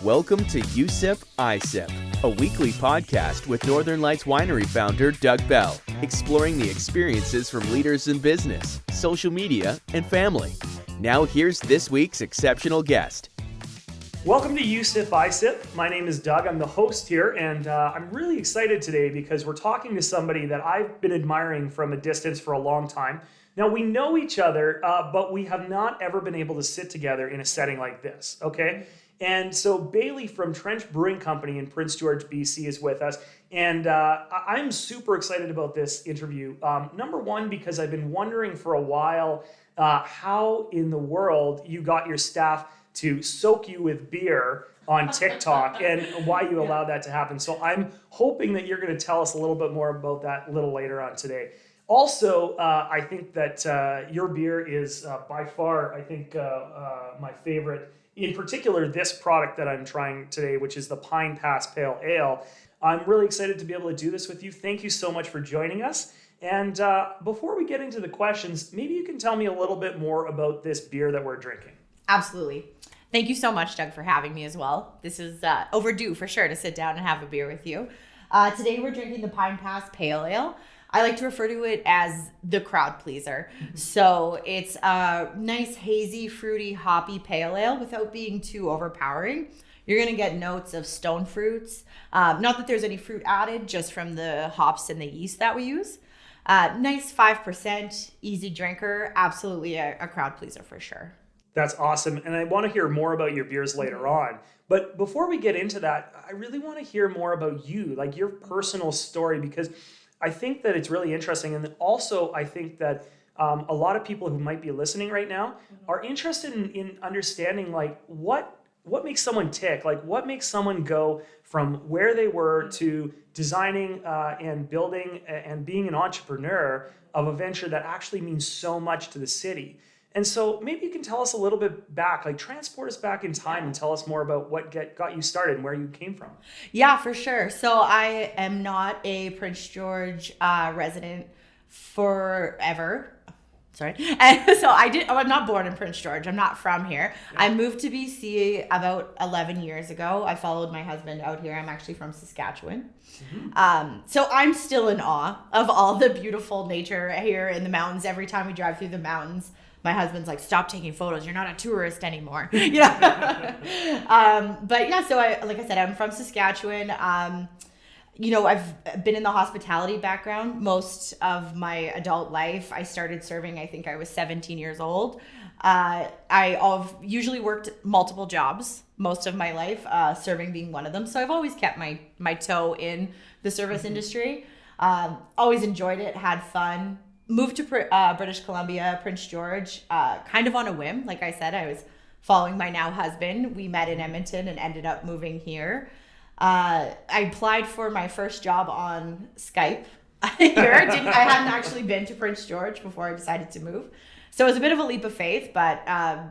Welcome to You Sip, I Sip, a weekly podcast with Northern Lights Winery founder Doug Bell, exploring the experiences from leaders in business, social media, and family. Now here's this week's exceptional guest. Welcome to You Sip, I Sip. My name is Doug. I'm the host here, and I'm really excited today because we're talking to somebody that I've been admiring from a distance for a long time. Now, we know each other, but we have not ever been able to sit together in a setting like this, okay? And so Bailey from Trench Brewing Company in Prince George, BC is with us. And I'm super excited about this interview. Number one, because I've been wondering for a while how in the world you got your staff to soak you with beer on Tik Tok and why you allowed that to happen. So I'm hoping that you're going to tell us a little bit more about that a little later on today. Also, I think that your beer is by far, I think, my favorite. In particular, this product that I'm trying today, which is the Pine Pass Pale Ale. I'm really excited to be able to do this with you. Thank you so much for joining us. And before we get into the questions, maybe you can tell me a little bit more about this beer that we're drinking. Absolutely. Thank you so much, Doug, for having me as well. This is overdue for sure to sit down and have a beer with you. Today we're drinking the Pine Pass Pale Ale. I like to refer to it as the crowd pleaser. So it's a nice, hazy, fruity, hoppy pale ale without being too overpowering. You're going to get notes of stone fruits. Not that there's any fruit added, just from the hops and the yeast that we use. Nice 5%, easy drinker. Absolutely a crowd pleaser for sure. That's awesome. And I want to hear more about your beers later on. But before we get into that, I really want to hear more about you, like your personal story, because I think that it's really interesting. And also, I think that a lot of people who might be listening right now are interested in understanding, like, what makes someone tick? Like, what makes someone go from where they were to designing and building and being an entrepreneur of a venture that actually means so much to the city? And so maybe you can tell us a little bit back, like transport us back in time and tell us more about what got you started and where you came from. Yeah, for sure. So I am not a Prince George resident forever. Sorry. And so I'm not born in Prince George. I'm not from here. Yeah. I moved to BC about 11 years ago. I followed my husband out here. I'm actually from Saskatchewan. Mm-hmm. So I'm still in awe of all the beautiful nature here in the mountains. Every time we drive through the mountains, my husband's like, stop taking photos. You're not a tourist anymore. But yeah, so like I said, I'm from Saskatchewan. I've been in the hospitality background most of my adult life. I started serving, I think I was 17 years old. I've usually worked multiple jobs most of my life, serving being one of them. So I've always kept my toe in the service industry. Always enjoyed it, had fun. Moved to British Columbia, Prince George, kind of on a whim. Like I said, I was following my now husband. We met in Edmonton and ended up moving here. I applied for my first job on Skype here. I hadn't actually been to Prince George before I decided to move. So it was a bit of a leap of faith, but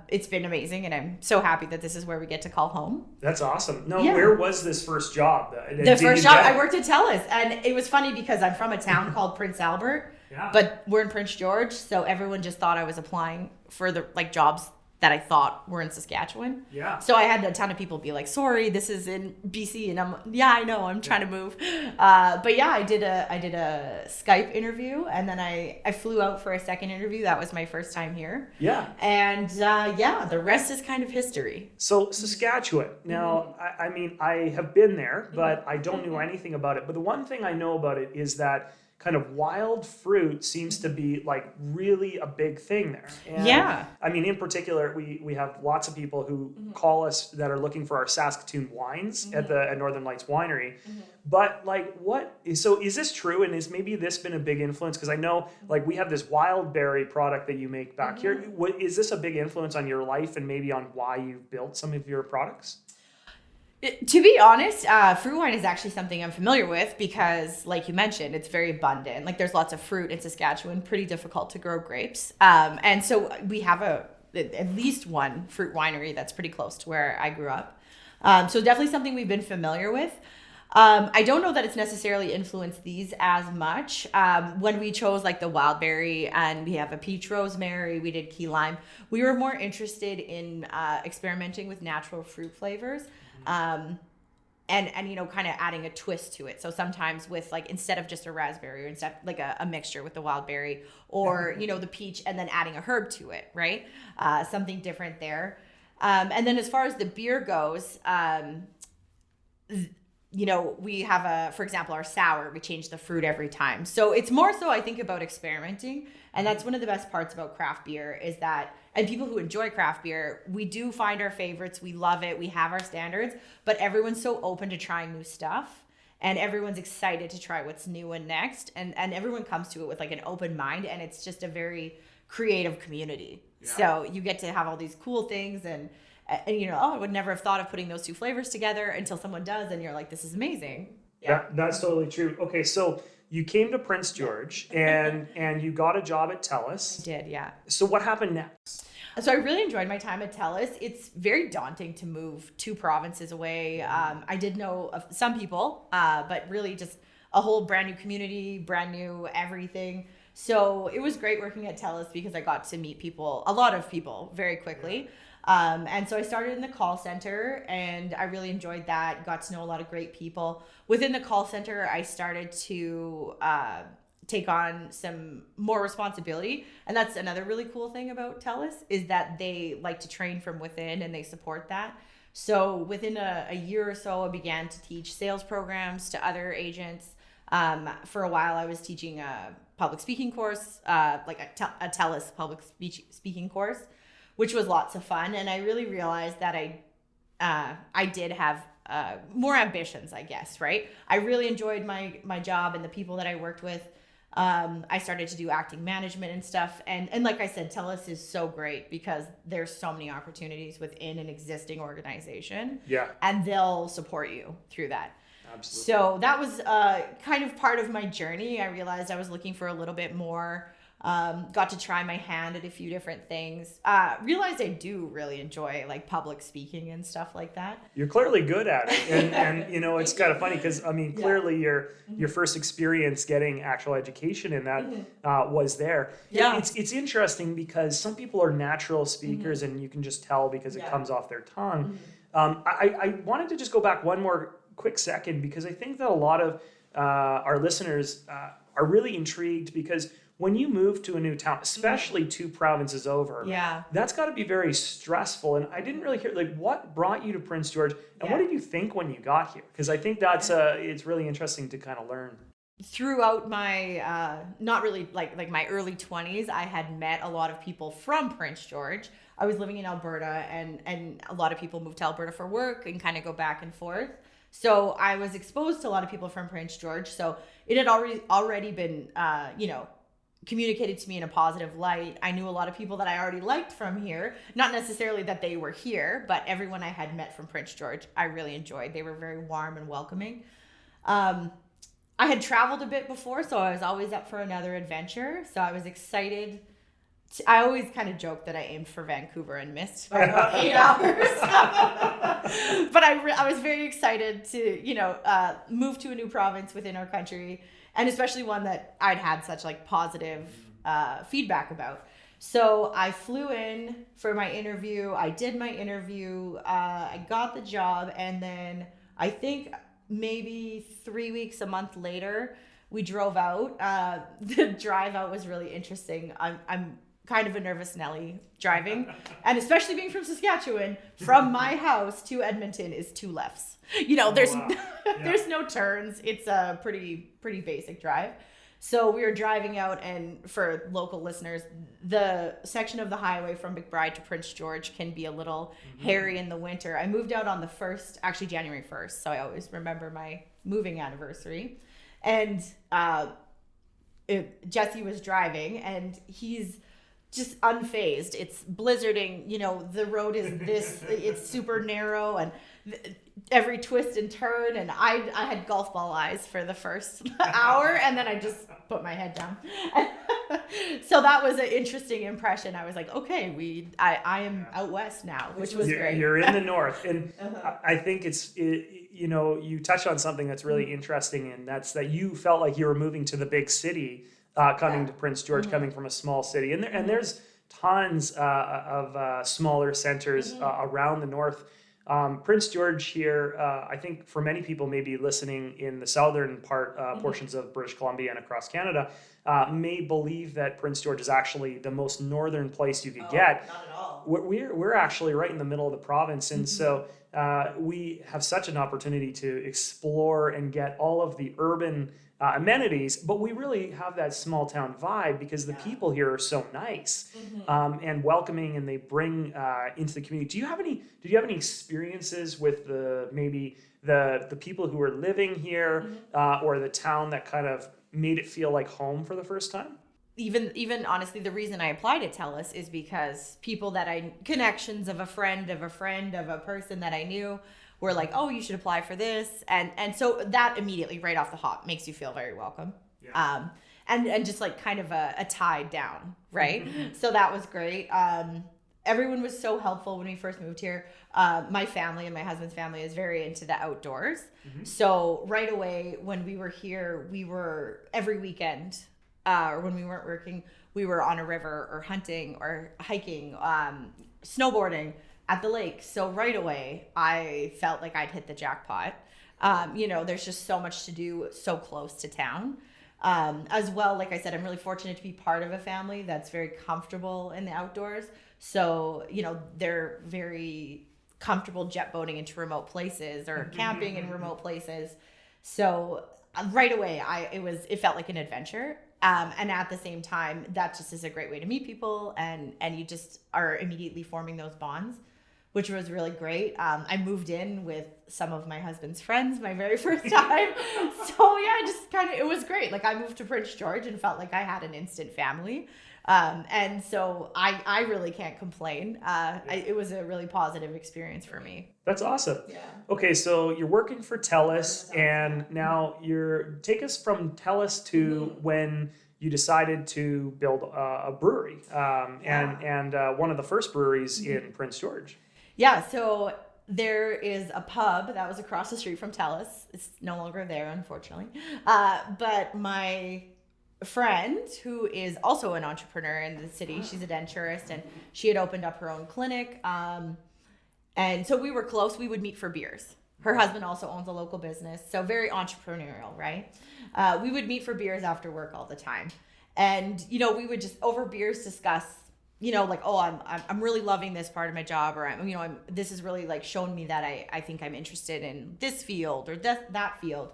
it's been amazing. And I'm so happy that this is where we get to call home. That's awesome. No, yeah. Where was this first job? The first job, I worked at Telus. And it was funny because I'm from a town called Prince Albert. Yeah. But we're in Prince George, so everyone just thought I was applying for the jobs that I thought were in Saskatchewan. Yeah. So I had a ton of people be like, "Sorry, this is in BC," and I know, I'm trying to move. But yeah, I did a Skype interview, and then I flew out for a second interview. That was my first time here. Yeah. And the rest is kind of history. So Saskatchewan. Now, I mean, I have been there, but I don't know anything about it. But the one thing I know about it is that kind of wild fruit seems to be like really a big thing there. And yeah. I mean, in particular, we have lots of people who call us that are looking for our Saskatoon wines at Northern Lights Winery. But so is this true? And is maybe this been a big influence? Because I know like we have this wild berry product that you make back here. Is this a big influence on your life and maybe on why you've built some of your products? To be honest, fruit wine is actually something I'm familiar with because, like you mentioned, it's very abundant. Like there's lots of fruit in Saskatchewan, pretty difficult to grow grapes. And so we have at least one fruit winery that's pretty close to where I grew up. So definitely something we've been familiar with. I don't know that it's necessarily influenced these as much. When we chose like the wild berry and we have a peach rosemary, we did key lime. We were more interested in experimenting with natural fruit flavors. And you know, kind of adding a twist to it. So sometimes with like, instead of just a raspberry, or instead like a mixture with the wild berry, or you know, the peach, and then adding a herb to it, right? Something different there. And then as far as the beer goes, you know, we have for example, our sour, we change the fruit every time. So it's more so, I think, about experimenting. And that's one of the best parts about craft beer is that, and people who enjoy craft beer, we do find our favorites. We love it. We have our standards, but everyone's so open to trying new stuff, and everyone's excited to try what's new and next. And everyone comes to it with like an open mind, and it's just a very creative community. Yeah. So you get to have all these cool things, and you know, I would never have thought of putting those two flavors together until someone does, and you're like, this is amazing. Yeah, that's totally true. Okay, so you came to Prince George and you got a job at Telus. I did, yeah. So what happened next? So I really enjoyed my time at Telus. It's very daunting to move 2 provinces away. I did know of some people, but really just a whole brand new community, brand new everything. So it was great working at Telus because I got to meet people, a lot of people, very quickly. And so I started in the call center, and I really enjoyed that. Got to know a lot of great people. Within the call center, I started to take on some more responsibility. And that's another really cool thing about Telus, is that they like to train from within, and they support that. So within a year or so, I began to teach sales programs to other agents. For a while, I was teaching a public speaking course, like a Telus public speaking course, which was lots of fun. And I really realized that I did have more ambitions, I guess, right? I really enjoyed my job and the people that I worked with. I started to do acting management and stuff. And like I said, Telus is so great because there's so many opportunities within an existing organization. Yeah. And they'll support you through that. Absolutely. So that was kind of part of my journey. I realized I was looking for a little bit more. Got to try my hand at a few different things. Realized I do really enjoy like public speaking and stuff like that. You're clearly good at it. And you know, it's kind of funny because, I mean, clearly your first experience getting actual education in that was there. Yeah. It's interesting because some people are natural speakers and you can just tell because it comes off their tongue. I wanted to just go back one more quick second because I think that a lot of our listeners are really intrigued because when you move to a new town, especially 2 provinces over, that's got to be very stressful. And I didn't really hear, like, what brought you to Prince George and what did you think when you got here? Because I think that's it's really interesting to kind of learn. Throughout my, not really like my early 20s, I had met a lot of people from Prince George. I was living in Alberta, and a lot of people moved to Alberta for work and kind of go back and forth. So I was exposed to a lot of people from Prince George. So it had already been, you know, communicated to me in a positive light. I knew a lot of people that I already liked from here. Not necessarily that they were here, but everyone I had met from Prince George, I really enjoyed. They were very warm and welcoming. I had traveled a bit before, so I was always up for another adventure. So I was excited. I always kind of joke that I aimed for Vancouver and missed by about 8 hours. But I was very excited to, you know, move to a new province within our country, and especially one that I'd had such like positive feedback about. So I flew in for my interview. I did my interview. I got the job, and then I think maybe 3 weeks, a month later, we drove out. The drive out was really interesting. I'm kind of a nervous Nelly driving, and especially being from Saskatchewan, from my house to Edmonton is 2 lefts. You know, there's there's no turns. It's a pretty basic drive. So we were driving out, and for local listeners, the section of the highway from McBride to Prince George can be a little hairy in the winter. I moved out on the 1st, actually January 1st, so I always remember my moving anniversary. And Jesse was driving, and he's just unfazed. It's blizzarding, you know, the road is this, it's super narrow, and every twist and turn, and I had golf ball eyes for the first hour, and then I just put my head down. So that was an interesting impression. I was like, okay, I am out west now, which was great. You're in the north, and I think you touched on something that's really interesting, and that's that you felt like you were moving to the big city, coming to Prince George, coming from a small city, and there's tons of smaller centers around the north. Prince George here, I think for many people maybe listening in the southern portions of British Columbia and across Canada, may believe that Prince George is actually the most northern place you could get. Not at all. We're actually right in the middle of the province, and so we have such an opportunity to explore and get all of the urban amenities, but we really have that small town vibe because the people here are so nice and welcoming, and they bring into the community. Did you have any experiences with the people who were living here or the town that kind of made it feel like home for the first time? Even honestly, the reason I applied at Telus is because people connections of a friend of a friend of a person that I knew were like, oh, you should apply for this. And so that immediately right off the hop makes you feel very welcome. Yeah. And just like kind of a tied down, right? So that was great. Everyone was so helpful when we first moved here. My family and my husband's family is very into the outdoors. So right away when we were here, we were every weekend, or when we weren't working, we were on a river or hunting or hiking, snowboarding at the lake. So right away, I felt like I'd hit the jackpot. There's just so much to do so close to town. As well, like I said, I'm really fortunate to be part of a family that's very comfortable in the outdoors. So, they're very comfortable jet boating into remote places or camping in remote places. So right away, it felt like an adventure. And at the same time, that just is a great way to meet people, and you just are immediately forming those bonds, which was really great. I moved in with some of my husband's friends my very first time. So yeah, it was great. Like I moved to Prince George and felt like I had an instant family. And so I really can't complain. It was a really positive experience for me. That's awesome. Yeah. Okay, so you're working for Telus, and now take us from Telus to when you decided to build a brewery, and one of the first breweries in Prince George. Yeah, so there is a pub that was across the street from Telus. It's no longer there, unfortunately. But my friend, who is also an entrepreneur in the city, she's a denturist, and she had opened up her own clinic. And so we were close. We would meet for beers. Her husband also owns a local business, so very entrepreneurial, right? We would meet for beers after work all the time. And, we would just over beers discuss, like, oh, I'm really loving this part of my job, or this is really like shown me that I think I'm interested in this field or that field,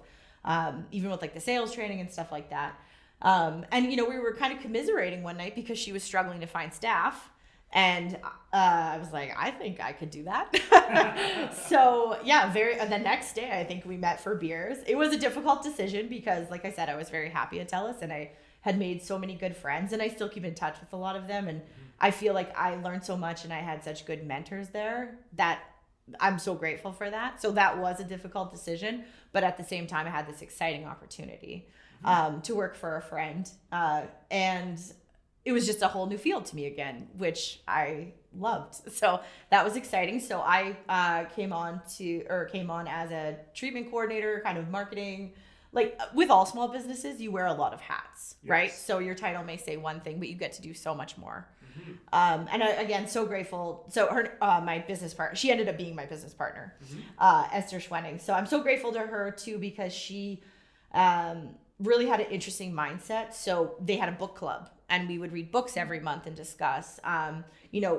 even with like the sales training and stuff like that. And we were kind of commiserating one night because she was struggling to find staff, and I was like, I think I could do that. So yeah, the next day I think we met for beers. It was a difficult decision because, like I said, I was very happy at Telus, and I had made so many good friends, and I still keep in touch with a lot of them, and I feel like I learned so much, and I had such good mentors there that I'm so grateful for that. So that was a difficult decision, but at the same time, I had this exciting opportunity to work for a friend, and it was just a whole new field to me again, which I loved. So that was exciting. So I came on as a treatment coordinator, kind of marketing. Like with all small businesses, you wear a lot of hats, yes, right? So your title may say one thing, but you get to do so much more. And again, so grateful. So my business partner, she ended up being my business partner, Esther Schwenning. So I'm so grateful to her too, because she really had an interesting mindset. So they had a book club, and we would read books every month and discuss.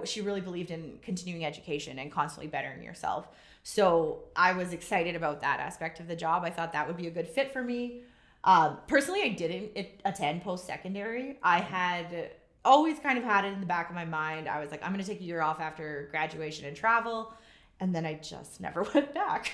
She really believed in continuing education and constantly bettering yourself. So I was excited about that aspect of the job. I thought that would be a good fit for me. Personally, I didn't attend post-secondary. I had always kind of had it in the back of my mind. I was like, I'm going to take a year off after graduation and travel. And then I just never went back,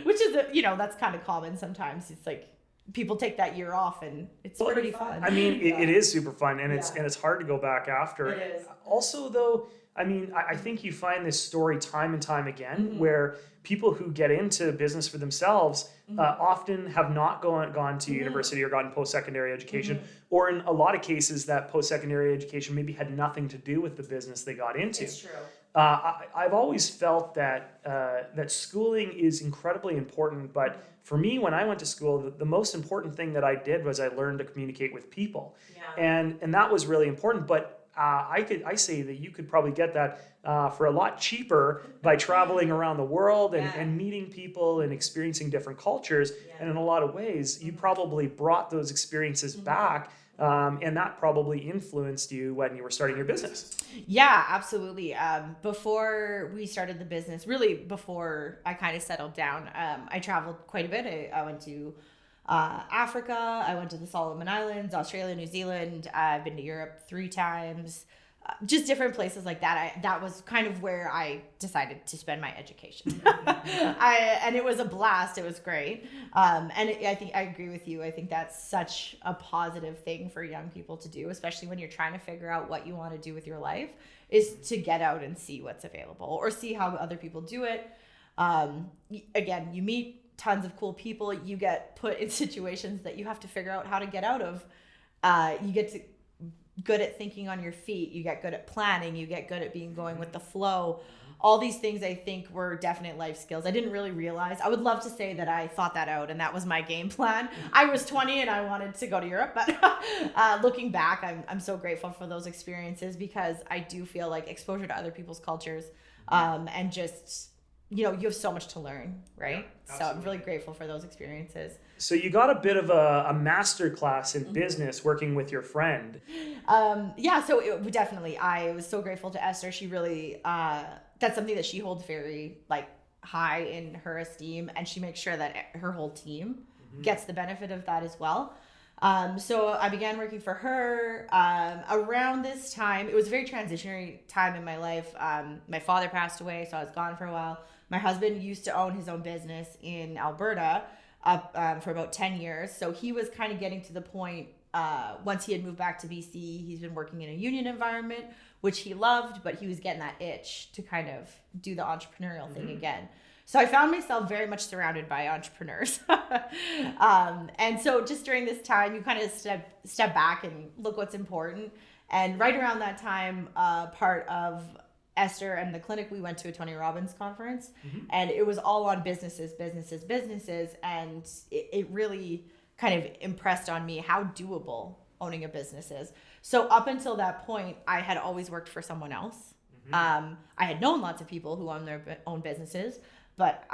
which is, that's kind of common sometimes. It's like people take that year off, and it's pretty fun. I mean, it is super fun, and it's hard to go back after. It is. Also, though, I mean, I think you find this story time and time again where people who get into business for themselves often have not gone to university or gotten post-secondary education, or in a lot of cases that post-secondary education maybe had nothing to do with the business they got into. It's true. I've always felt that that schooling is incredibly important, but for me, when I went to school, the most important thing that I did was I learned to communicate with people, and that was really important. But I say that you could probably get that for a lot cheaper by traveling around the world and meeting people and experiencing different cultures. And in a lot of ways, you probably brought those experiences back. And that probably influenced you when you were starting your business. Yeah, absolutely. Before we started the business, really before I kind of settled down, I traveled quite a bit. I went to Africa, I went to the Solomon Islands, Australia, New Zealand. I've been to Europe 3 times. Just different places like that. That was kind of where I decided to spend my education. And it was a blast. It was great. I think I agree with you. I think that's such a positive thing for young people to do, especially when you're trying to figure out what you want to do with your life, is to get out and see what's available or see how other people do it. Again, you meet tons of cool people. You get put in situations that you have to figure out how to get out of. You get to good at thinking on your feet, you get good at planning, you get good at going with the flow. All these things I think were definite life skills. I didn't really realize. I would love to say that I thought that out and that was my game plan. I was 20 and I wanted to go to Europe, but looking back, I'm so grateful for those experiences, because I do feel like exposure to other people's cultures and just, you have so much to learn, right? Yeah, so I'm really grateful for those experiences. So you got a bit of a master class in business working with your friend. Definitely. I was so grateful to Esther. She really, that's something that she holds very high in her esteem, and she makes sure that her whole team gets the benefit of that as well. So I began working for her around this time. It was a very transitionary time in my life. My father passed away, so I was gone for a while. My husband used to own his own business in Alberta for about 10 years. So he was kind of getting to the point, once he had moved back to BC, he's been working in a union environment, which he loved, but he was getting that itch to kind of do the entrepreneurial thing again. So I found myself very much surrounded by entrepreneurs. And so just during this time, you kind of step back and look what's important. And right around that time, part of Esther and the clinic, we went to a Tony Robbins conference, and it was all on businesses. And it really kind of impressed on me how doable owning a business is. So up until that point, I had always worked for someone else. I had known lots of people who own their own businesses, but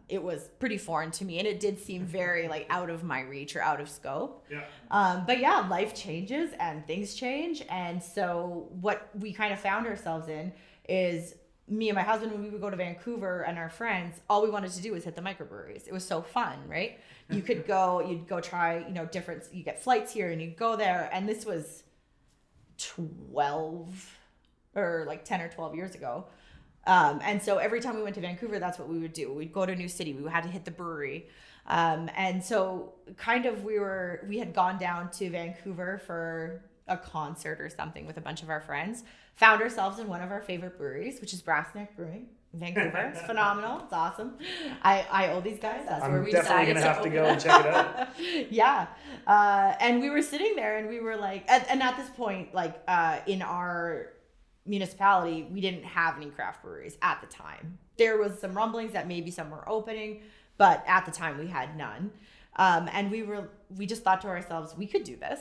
it was pretty foreign to me, and it did seem very out of my reach or out of scope. But yeah, life changes and things change. And so what we kind of found ourselves in is, me and my husband, when we would go to Vancouver and our friends, all we wanted to do was hit the microbreweries. It was so fun, right? You'd go try, different, you get flights here and you go there. And this was 10 or 12 years ago. And so every time we went to Vancouver, that's what we would do. We'd go to a new city. We had to hit the brewery. And so kind of we had gone down to Vancouver for a concert or something with a bunch of our friends, found ourselves in one of our favorite breweries, which is Brewing in Vancouver. It's phenomenal. It's awesome. I owe these guys. That's where we decided to have to go and check it out. Yeah. And we were sitting there and we were and at this point, in our municipality, we didn't have any craft breweries at the time. There was some rumblings that maybe some were opening, but at the time we had none. And we just thought to ourselves, we could do this,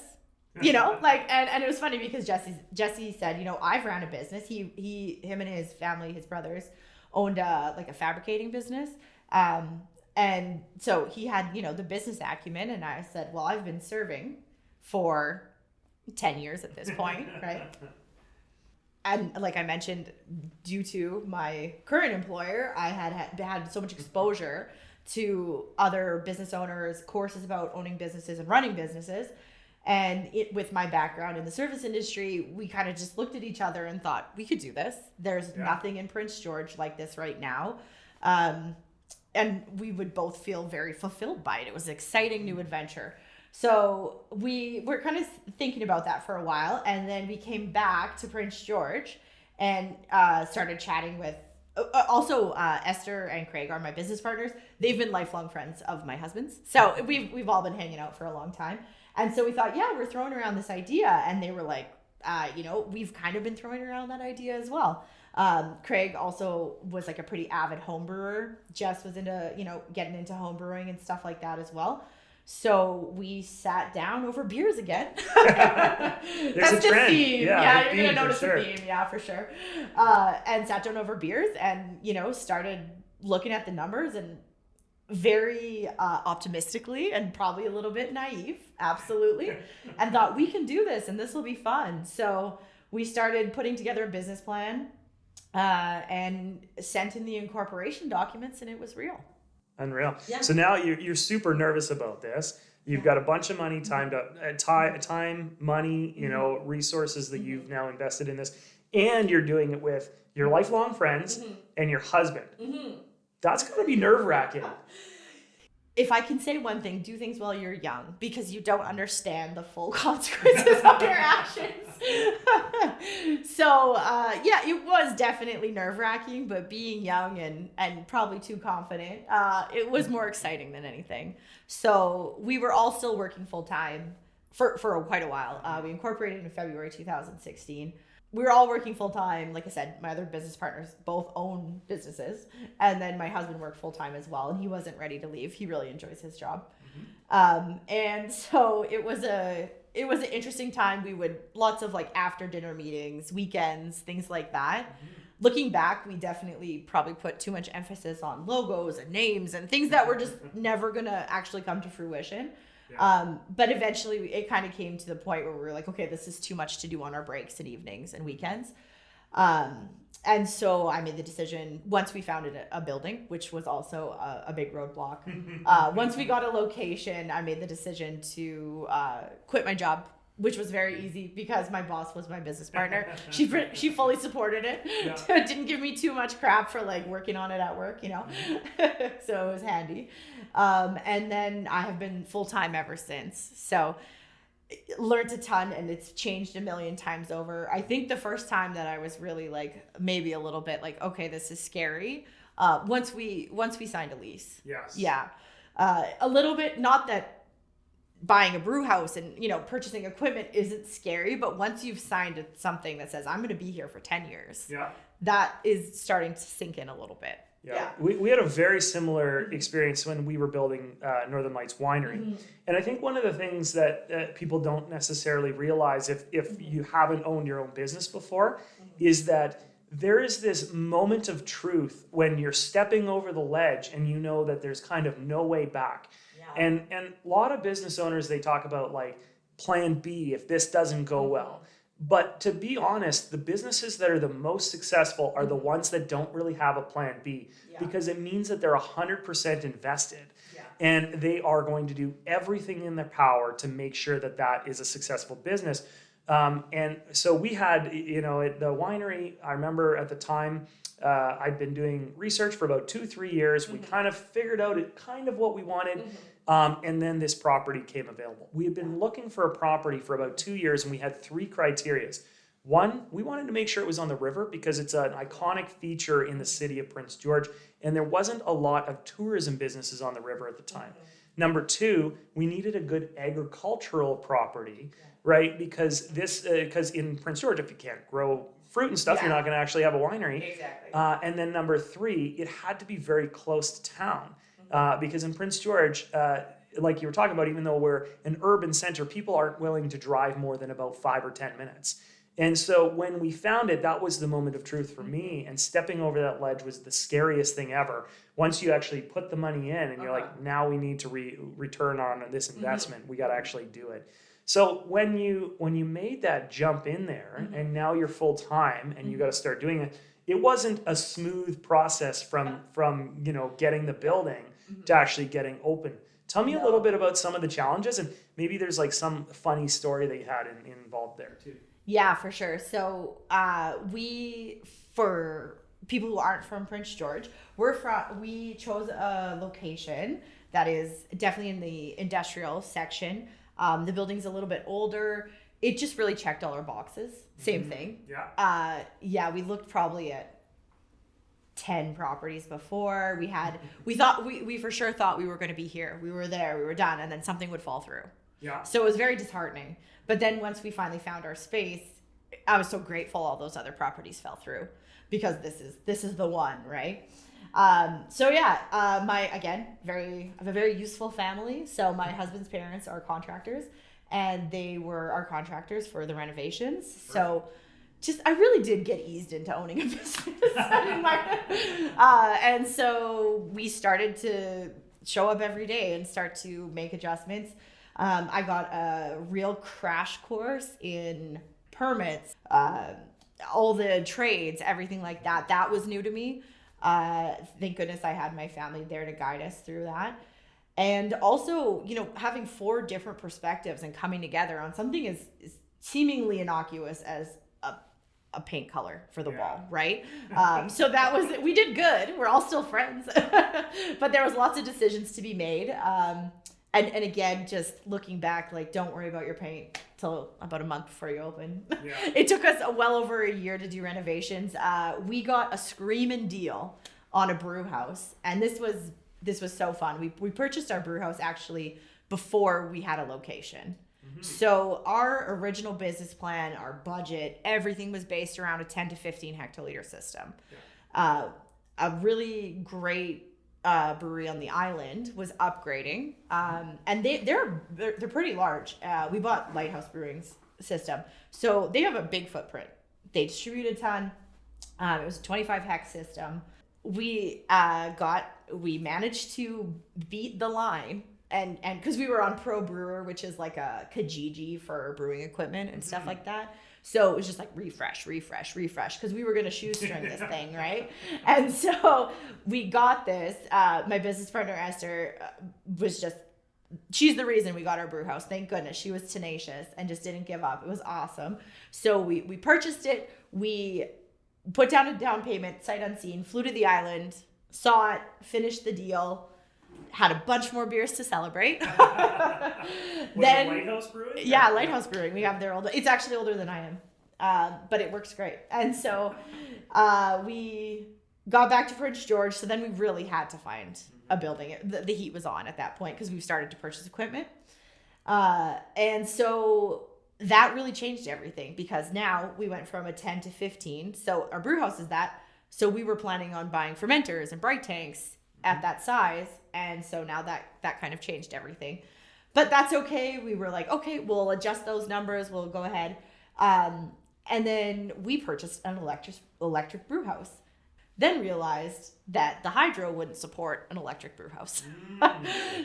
and it was funny because Jesse said, I've ran a business. Him and his family, his brothers, owned a fabricating business. And so he had, the business acumen. And I said, well, I've been serving for 10 years at this point, right? And like I mentioned, due to my current employer, I had so much exposure to other business owners, courses about owning businesses and running businesses. And with my background in the service industry, we kind of just looked at each other and thought, we could do this. There's nothing in Prince George like this right now. And we would both feel very fulfilled by it. It was an exciting new adventure. So we were kind of thinking about that for a while. And then we came back to Prince George and started chatting with also Esther and Craig are my business partners. They've been lifelong friends of my husband's, so we've all been hanging out for a long time. And so we thought, yeah, we're throwing around this idea, and they were like, we've kind of been throwing around that idea as well. Craig also was like a pretty avid home brewer. Jess was into, getting into home brewing and stuff like that as well. So we sat down over beers again. That's a the trend. theme. Yeah, You're going to notice sure. the theme. Yeah, for sure. And sat down over beers and, started looking at the numbers and very optimistically and probably a little bit naive, absolutely, and thought we can do this and this will be fun. So we started putting together a business plan and sent in the incorporation documents, and it was real. Unreal. Yeah. So now you're super nervous about this. You've got a bunch of money timed up, time, money, resources that you've now invested in this, and you're doing it with your lifelong friends and your husband. That's going to be nerve-wracking. If I can say one thing, do things while you're young, because you don't understand the full consequences of your actions. So, it was definitely nerve-wracking, but being young and probably too confident, it was more exciting than anything. So we were all still working full-time for quite a while. We incorporated in February 2016. We were all working full-time. Like I said, my other business partners both own businesses. And then my husband worked full-time as well. And he wasn't ready to leave. He really enjoys his job. And so it was an interesting time. We would, lots of like after dinner meetings, weekends, things like that. Looking back, we definitely probably put too much emphasis on logos and names and things that were just never going to actually come to fruition. Yeah. But eventually it kind of came to the point where we were like, okay, this is too much to do on our breaks and evenings and weekends. And so I made the decision once we found a building, which was also a big roadblock. Once we got a location, I made the decision to quit my job, which was very easy because my boss was my business partner. She fully supported it. Yeah. Didn't give me too much crap for like working on it at work, so it was handy. And then I have been full-time ever since. So learned a ton, and it's changed a million times over. I think the first time that I was really like maybe a little bit like, okay, this is scary. Once we signed a lease. Yes. Yeah. A little bit, not that buying a brew house and purchasing equipment isn't scary, but once you've signed something that says I'm going to be here for 10 years, that is starting to sink in a little bit. Yeah. We had a very similar experience when we were building Northern Lights Winery. And I think one of the things that people don't necessarily realize if you haven't owned your own business before is that there is this moment of truth when you're stepping over the ledge and you know that there's kind of no way back. And a lot of business owners, they talk about like plan B if this doesn't go well. But to be honest, the businesses that are the most successful are the ones that don't really have a plan B, because it means that they're 100% invested and they are going to do everything in their power to make sure that that is a successful business. And so we had, at the winery, I remember at the time, I'd been doing research for about 2-3 years. We kind of figured out kind of what we wanted. And then this property came available. We had been looking for a property for about 2 years, and we had 3 criteria. One, we wanted to make sure it was on the river because it's an iconic feature in the city of Prince George, and there wasn't a lot of tourism businesses on the river at the time. Number 2, we needed a good agricultural property, right? Because because in Prince George, if you can't grow fruit and stuff, you're not going to actually have a winery. Exactly. And then number 3, it had to be very close to town. Because in Prince George, like you were talking about, even though we're an urban center, people aren't willing to drive more than about 5 or 10 minutes. And so when we found it, that was the moment of truth for me. And stepping over that ledge was the scariest thing ever. Once you actually put the money in and you're like, now we need to return on this investment, we got to actually do it. So when you made that jump in there and now you're full time and you got to start doing it, it wasn't a smooth process from getting the building to actually getting open. Tell me a little bit about some of the challenges, and maybe there's like some funny story that you had involved there too. Yeah, for sure. So for people who aren't from Prince George, we chose a location that is definitely in the industrial section. The building's a little bit older. it just really checked all our boxes. Same thing. Yeah. We looked probably at 10 properties before. We for sure thought we were going to be here. We were there, we were done, and then something would fall through. Yeah. So it was very disheartening. But then once we finally found our space, I was so grateful all those other properties fell through, because this is the one, right? I have a very useful family. So my husband's parents are contractors, and they were our contractors for the renovations. So I really did get eased into owning a business. And so we started to show up every day and start to make adjustments. I got a real crash course in permits, all the trades, everything like that. That was new to me. Thank goodness I had my family there to guide us through that. And also, having 4 different perspectives and coming together on something is seemingly innocuous as a paint color for the wall, right? So that was it. We did good. We're all still friends, but there was lots of decisions to be made. And again, just looking back, like, don't worry about your paint till about a month before you open. Yeah. It took us well over a year to do renovations. We got a screaming deal on a brew house, and this was so fun. We purchased our brew house actually before we had a location. So our original business plan, our budget, everything was based around a 10 to 15 hectoliter system. Yeah. A really great brewery on the island was upgrading, and they're pretty large. We bought Lighthouse Brewing's system, so they have a big footprint. They distribute a ton. It was a 25 hec system. We managed to beat the line. And because we were on Pro Brewer, which is like a Kijiji for brewing equipment and stuff like that. So it was just like refresh, because we were going to shoestring this thing, right? And so we got this. My business partner, Esther, she's the reason we got our brew house. Thank goodness. She was tenacious and just didn't give up. It was awesome. So we purchased it. We put down a down payment, sight unseen, flew to the island, saw it, finished the deal, had a bunch more beers to celebrate. Then Lighthouse Brewing? Yeah, Lighthouse Brewing. We have their it's actually older than I am, but it works great. And so we got back to Prince George. So then we really had to find a building. The heat was on at that point because we started to purchase equipment. And so that really changed everything, because now we went from a 10 to 15. So our brew house is that. So we were planning on buying fermenters and bright tanks at that size. And so now that kind of changed everything. But that's okay. We were like, okay, we'll adjust those numbers. We'll go ahead. And then we purchased an electric brew house. Then realized that the hydro wouldn't support an electric brew house.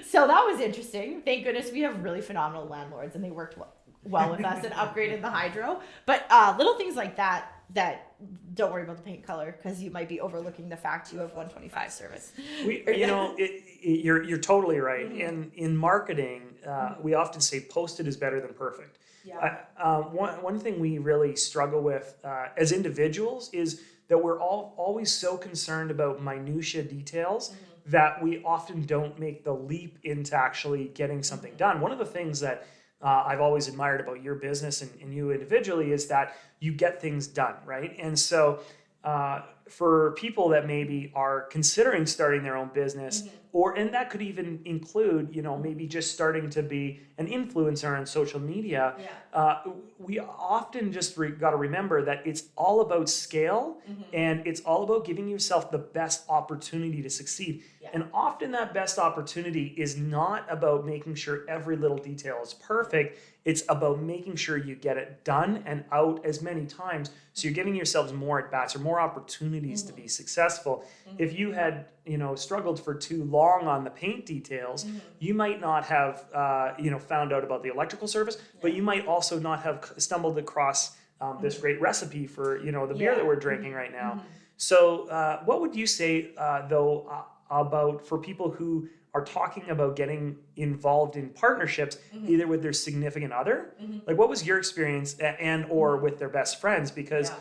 So that was interesting. Thank goodness we have really phenomenal landlords, and they worked well with us and upgraded the hydro. But little things like that don't worry about the paint color, because you might be overlooking the fact you have 125 service. You're totally right. In marketing, we often say posted is better than perfect. Yeah. One thing we really struggle with as individuals is that we're always so concerned about minutia details that we often don't make the leap into actually getting something done. One of the things that I've always admired about your business and you individually is that you get things done, right? And so for people that maybe are considering starting their own business, and that could even include, maybe just starting to be an influencer on social media, we often just got to remember that it's all about scale, and it's all about giving yourself the best opportunity to succeed. Yeah. And often that best opportunity is not about making sure every little detail is perfect. It's about making sure you get it done and out as many times, so you're giving yourselves more at-bats or more opportunities to be successful. If you had, struggled for too long on the paint details, you might not have, found out about the electrical service, but you might also not have stumbled across this great recipe for, the beer that we're drinking right now. So what would you say, about for people who are talking about getting involved in partnerships, either with their significant other, like what was your experience, and or with their best friends? Because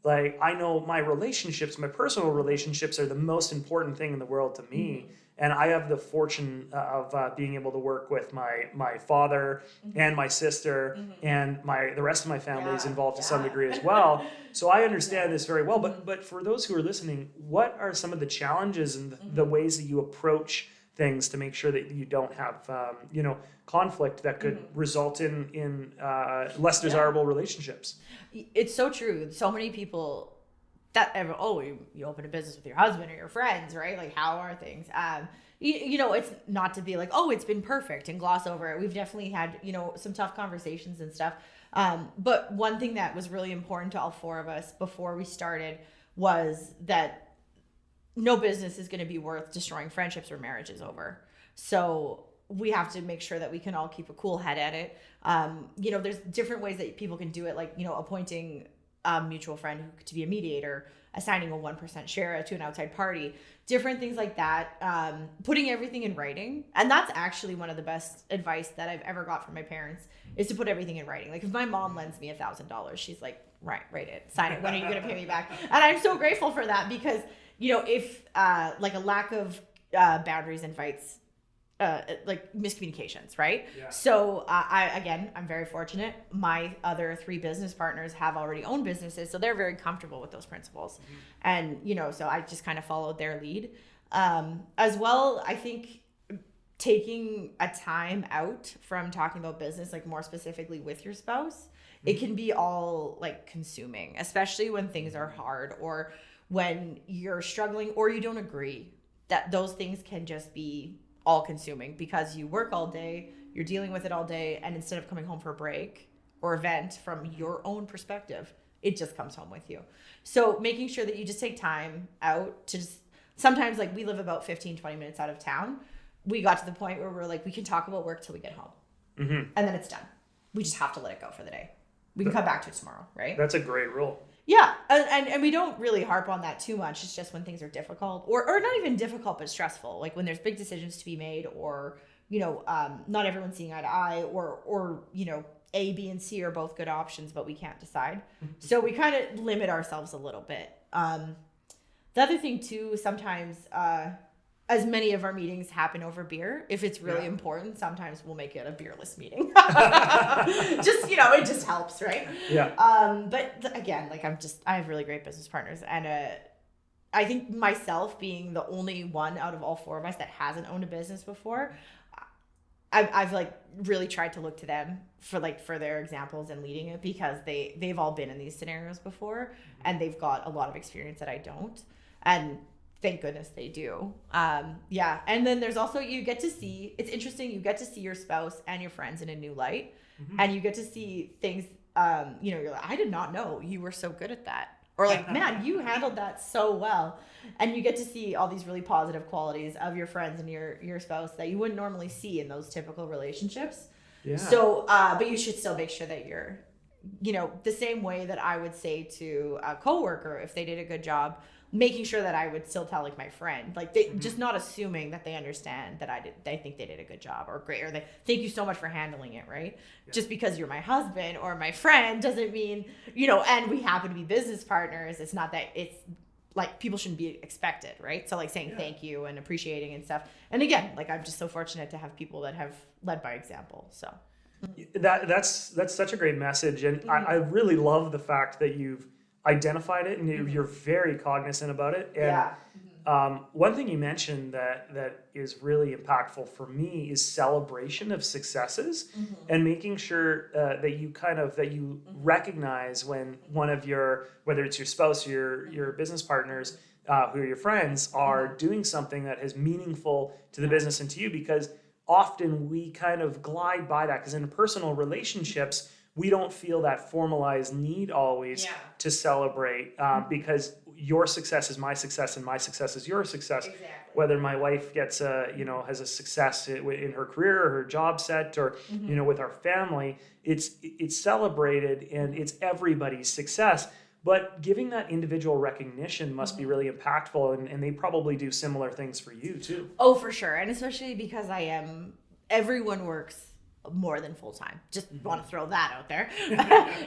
like, I know my relationships, my personal relationships are the most important thing in the world to me. And I have the fortune of being able to work with my father and my sister and the rest of my family is involved to some degree as well. So I understand this very well. But for those who are listening, what are some of the challenges and the ways that you approach things to make sure that you don't have conflict that could result in less desirable relationships? It's so true. So many people that you open a business with your husband or your friends, right? Like, how are things? It's not to be like, oh, it's been perfect and gloss over it. We've definitely had, some tough conversations and stuff. But one thing that was really important to all four of us before we started was that no business is going to be worth destroying friendships or marriages over. So we have to make sure that we can all keep a cool head at it. There's different ways that people can do it, like, appointing a mutual friend to be a mediator, assigning a 1% share to an outside party, different things like that, putting everything in writing. And that's actually one of the best advice that I've ever got from my parents, is to put everything in writing. Like, if my mom lends me $1,000, she's like, write it, sign it. When are you going to pay me back? And I'm so grateful for that, because, if like a lack of boundaries invites like miscommunications, right? Yeah. So I'm very fortunate. My other 3 business partners have already owned businesses, so they're very comfortable with those principles. And, so I just kind of followed their lead. As well, I think taking a time out from talking about business, like more specifically with your spouse, it can be all like consuming, especially when things are hard or when you're struggling or you don't agree. That those things can just be all consuming, because you work all day, you're dealing with it all day, and instead of coming home for a break or event from your own perspective, it just comes home with you. So making sure that you just take time out to just, sometimes, like, we live about 15-20 minutes out of town. We got to the point where we're like, we can talk about work till we get home, and then it's done. We just have to let it go for the day. We can come back to it tomorrow, right? That's a great rule. Yeah, and we don't really harp on that too much. It's just when things are difficult, or not even difficult, but stressful. Like when there's big decisions to be made, or not everyone's seeing eye to eye, or A, B, and C are both good options, but we can't decide. So we kind of limit ourselves a little bit. The other thing too, sometimes as many of our meetings happen over beer, if it's really important, sometimes we'll make it a beerless meeting. Just, it just helps, right? Yeah. But again, like, I have really great business partners, and I think myself being the only one out of all 4 of us that hasn't owned a business before, I've like really tried to look to them for their examples and leading it, because they've all been in these scenarios before, and they've got a lot of experience that I don't. And thank goodness they do. And then there's also, it's interesting, you get to see your spouse and your friends in a new light, and you get to see things, you're like, I did not know you were so good at that. Or like, man, you handled that so well. And you get to see all these really positive qualities of your friends and your spouse that you wouldn't normally see in those typical relationships. Yeah. So, but you should still make sure that you're, the same way that I would say to a coworker, if they did a good job, making sure that I would still tell like my friend, like they just not assuming that they understand that they think they did a good job or great, or they thank you so much for handling it, right? Yeah. Just because you're my husband or my friend doesn't mean, and we happen to be business partners. It's not that it's like people shouldn't be expected, right? So like saying thank you and appreciating and stuff. And again, like I'm just so fortunate to have people that have led by example. So that's such a great message. And I really love the fact that you've identified it and you're very cognizant about it. And one thing you mentioned that is really impactful for me is celebration of successes, and making sure that you recognize when one of your, whether it's your spouse or your business partners who are your friends, are doing something that is meaningful to the business and to you, because often we kind of glide by that, because in personal relationships we don't feel that formalized need always to celebrate, because your success is my success and my success is your success. Exactly. Whether my wife gets has a success in her career or her job set, or with our family, it's celebrated and it's everybody's success. But giving that individual recognition must be really impactful, and they probably do similar things for you too. Oh, for sure. And especially because everyone works more than full-time. Just want to throw that out there.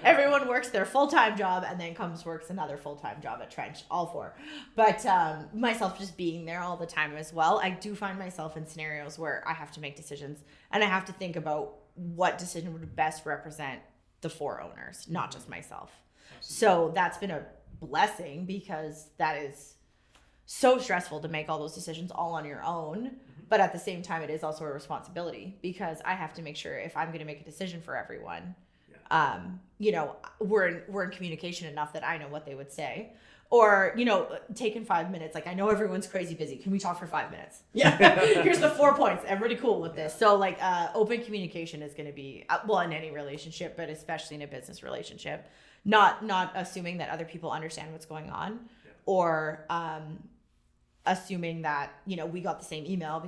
Everyone works their full-time job and then works another full-time job at Trench, all four. But myself just being there all the time as well, I do find myself in scenarios where I have to make decisions and I have to think about what decision would best represent the four owners, not just myself. So that's been a blessing because that is so stressful to make all those decisions all on your own. But at the same time, it is also a responsibility because I have to make sure if I'm going to make a decision for everyone, we're in communication enough that I know what they would say. Or, taking 5 minutes. Like, I know everyone's crazy busy. Can we talk for 5 minutes? Yeah. Here's the 4 points. Everybody cool with this. So, open communication is going to be, in any relationship, but especially in a business relationship. Not assuming that other people understand what's going on or assuming that, we got the same email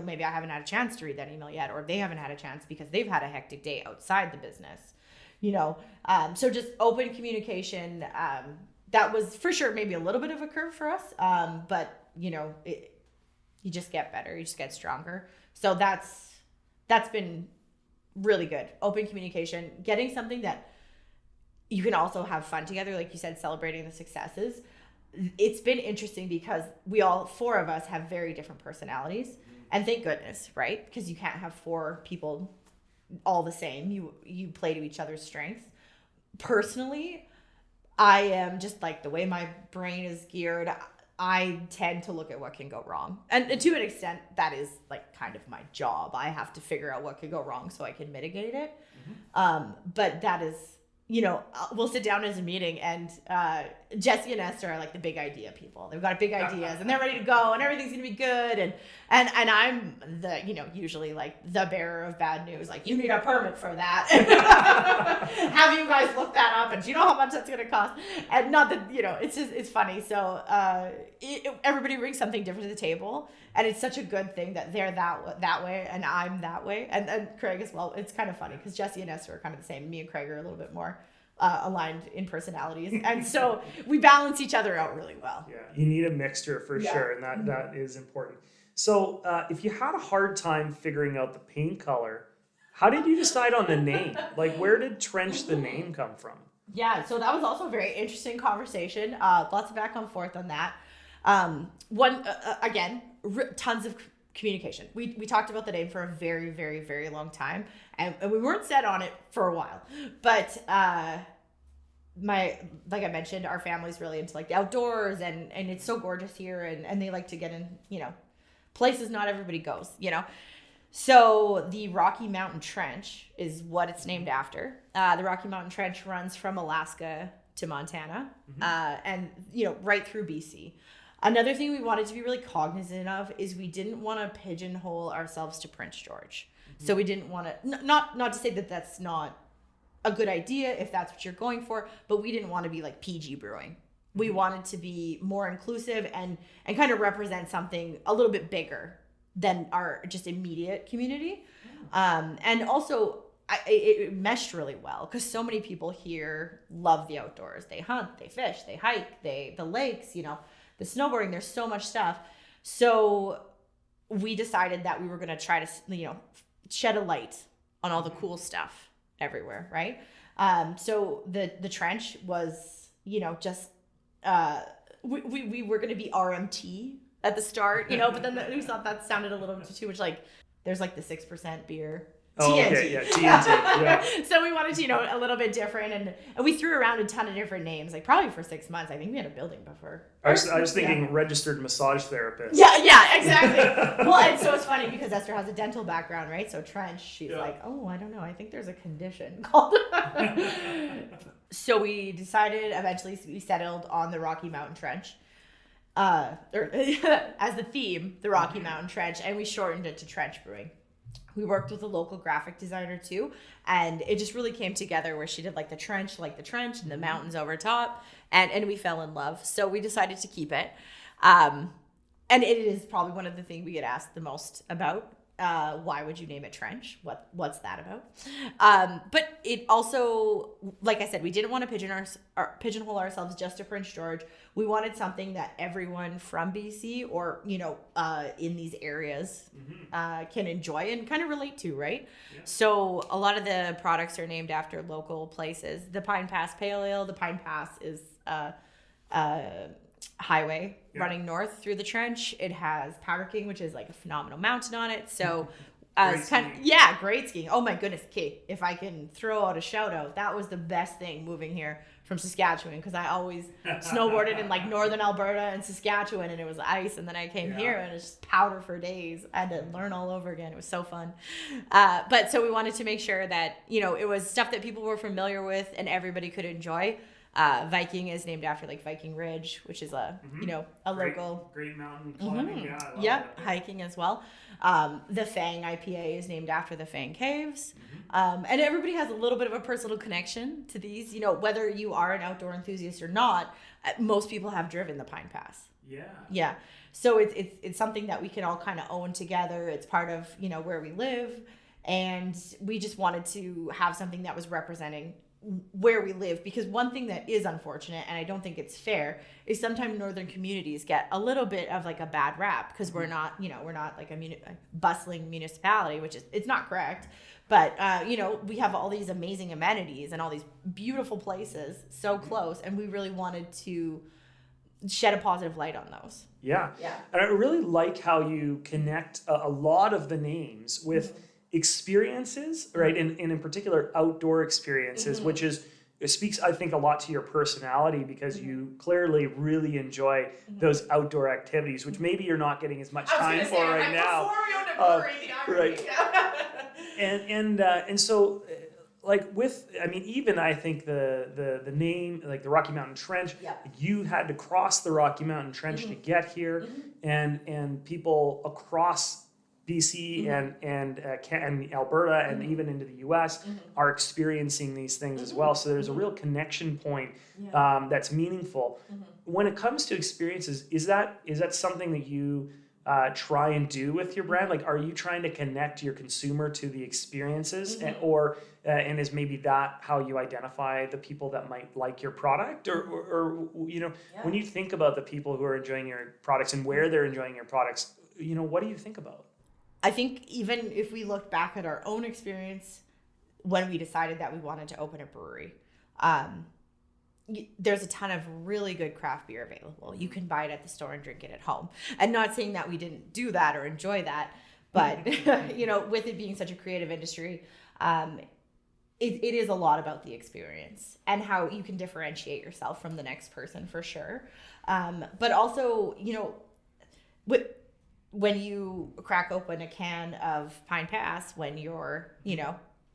maybe I haven't had a chance to read that email yet, or they haven't had a chance because they've had a hectic day outside the business, so just open communication. That was for sure maybe a little bit of a curve for us. But you just get better, you just get stronger. So that's been really good. Open communication, getting something that you can also have fun together. Like you said, celebrating the successes. It's been interesting because four of us have very different personalities, and thank goodness, right? Because you can't have four people all the same. You play to each other's strengths. Personally, I am just like the way my brain is geared. I tend to look at what can go wrong, and to an extent, that is like kind of my job. I have to figure out what could go wrong so I can mitigate it. But that is. We'll sit down as a meeting and Jesse and Esther are like the big idea people. They've got big ideas and they're ready to go and everything's going to be good. And I'm the, usually like the bearer of bad news. Like, you need a permit for that. Have you guys look that up? And do you know how much that's going to cost? And not that, it's funny. So everybody brings something different to the table. And it's such a good thing that they're that way and I'm that way. And Craig as well. It's kind of funny because Jesse and Esther are kind of the same. Me and Craig are a little bit more aligned in personalities. And so we balance each other out really well. Yeah, you need a mixture for sure. And that is important. So if you had a hard time figuring out the paint color, how did you decide on the name? Like, where did Trench, the name, come from? Yeah, so that was also a very interesting conversation. Lots of back and forth on that. Tons of communication. We talked about the name for a very, very, very long time, and we weren't set on it for a while. But like I mentioned, our family's really into like the outdoors, and it's so gorgeous here, and they like to get in, places not everybody goes, So the Rocky Mountain Trench is what it's named after. The Rocky Mountain Trench runs from Alaska to Montana, and right through BC. Another thing we wanted to be really cognizant of is we didn't want to pigeonhole ourselves to Prince George. So we didn't want to, not to say that that's not a good idea if that's what you're going for, but we didn't want to be like PG Brewing. We wanted to be more inclusive and kind of represent something a little bit bigger than our just immediate community. And also it meshed really well because so many people here love the outdoors. They hunt, they fish, they hike, the lakes, the snowboarding, there's so much stuff. So we decided that we were going to try to, shed a light on all the cool stuff everywhere, right? So the Trench was, just, we were going to be RMT at the start, but then we thought that sounded a little bit too much like, there's like the 6% beer. Oh, TNT. okay, yeah, TNT. Yeah. So we wanted to, a little bit different, and we threw around a ton of different names, like probably for 6 months. I think we had a building before. I was thinking registered massage therapist. Yeah, exactly. Well, and so it's funny because Esther has a dental background, right? So Trench, she's like, oh, I don't know. I think there's a condition called. So we decided, eventually we settled on the Rocky Mountain Trench. As the theme, the Rocky Mountain Trench, and we shortened it to Trench Brewing. We worked with a local graphic designer too, and it just really came together where she did like the trench and the mountains over top, and we fell in love. So we decided to keep it. And it is probably one of the things we get asked the most about Why would you name it Trench? What's that about? But it also, like I said, we didn't want to pigeonhole ourselves just to Prince George. We wanted something that everyone from BC or, in these areas can enjoy and kind of relate to, right? Yeah. So a lot of the products are named after local places. The Pine Pass Pale Ale, the Pine Pass is highway running north through the trench. It has Powder King, which is like a phenomenal mountain on it. So it's great skiing. Oh my goodness, Kate, if I can throw out a shout out, that was the best thing moving here from Saskatchewan, because I always snowboarded in like northern Alberta and Saskatchewan, and it was ice, and then I came here and it was just powder for days. I had to learn all over again. It was so fun. But so we wanted to make sure that it was stuff that people were familiar with and everybody could enjoy. Viking is named after like Viking Ridge, which is a local great mountain climbing. Hiking as well. The Fang IPA is named after the Fang Caves. And everybody has a little bit of a personal connection to these. Whether you are an outdoor enthusiast or not, most people have driven the Pine Pass. Yeah. So it's something that we can all kind of own together. It's part of where we live, and we just wanted to have something that was representing where we live, because one thing that is unfortunate, and I don't think it's fair, is sometimes northern communities get a little bit of like a bad rap because we're not like a bustling municipality, which is, it's not correct, but we have all these amazing amenities and all these beautiful places so close, and we really wanted to shed a positive light on those. Yeah. And I really like how you connect a lot of the names with experiences, right? And in particular, outdoor experiences, which speaks, I think, a lot to your personality, because you clearly really enjoy those outdoor activities, which maybe you're not getting as much time for right now. Right. And so, like even I think the name, like the Rocky Mountain Trench, you had to cross the Rocky Mountain Trench to get here, and people across BC and Alberta and even into the US are experiencing these things as well. So there's a real connection point that's meaningful. When it comes to experiences, is that something that you try and do with your brand? Like, are you trying to connect your consumer to the experiences, and is maybe that how you identify the people that might like your product, or when you think about the people who are enjoying your products and where they're enjoying your products, what do you think about? I think even if we look back at our own experience when we decided that we wanted to open a brewery, there's a ton of really good craft beer available. You can buy it at the store and drink it at home. And not saying that we didn't do that or enjoy that, but with it being such a creative industry, it is a lot about the experience and how you can differentiate yourself from the next person, for sure. But also, when you crack open a can of Pine Pass, when you're,